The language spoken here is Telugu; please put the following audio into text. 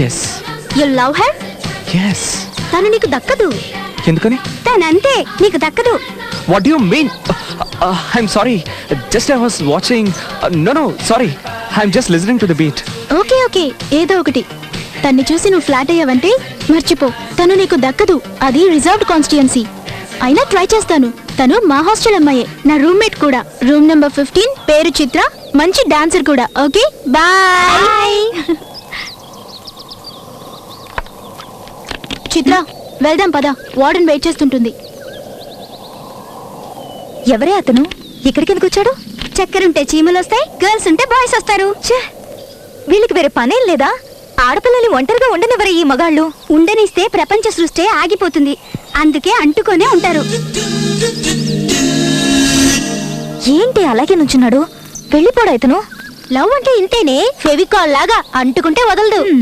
yes. You love her? Yes. తను నీకు దక్కదు. ఎందుకని? తనంతే నీకు దక్కదు. What do you mean? I'm sorry. Just I was watching. No, sorry. I'm just listening to the beat. Okay ఏదో ఒకటి. తన్ని చూసి నువ్వు ఫ్లాట్ అయ్యావంటే మర్చిపో, తను నీకు దక్కదు. అది రిజర్వ్డ్ కాన్స్టిట్యుయెన్సీ. అయినా ట్రై చేస్తాను. తను మా హాస్టల్ అమ్మాయే, నా రూమ్మేట్ కూడా. రూమ్ నెంబర్ 15, పేరు చిత్ర, మంచి డాన్సర్ కూడా. Okay bye. చిత్ర వెళ్దాం పద, వార్డెన్ వెయిట్ చేస్తుంటుంది. ఎవరే అతను? ఇక్కడికి ఎందుకు వచ్చాడు? చక్కెరుంటే చీమలు వస్తాయి, గర్ల్స్ ఉంటే బాయ్స్ వస్తారు. వీళ్ళకి వేరే పనేం లేదా? ఆడపిల్లల్ని ఒంటరిగా ఉండనివ్వరు ఈ మగాళ్ళు. ఉండనిస్తే ప్రపంచ సృష్టి ఆగిపోతుంది, అందుకే అంటుకొనే ఉంటారు. ఏంటి అలాగే నుంచున్నాడు? వెళ్ళిపోడా ఇతను? లవ్ అంటే ఇంతేనే, ఫెవికాల్ లాగా అంటుకుంటే వదలదు.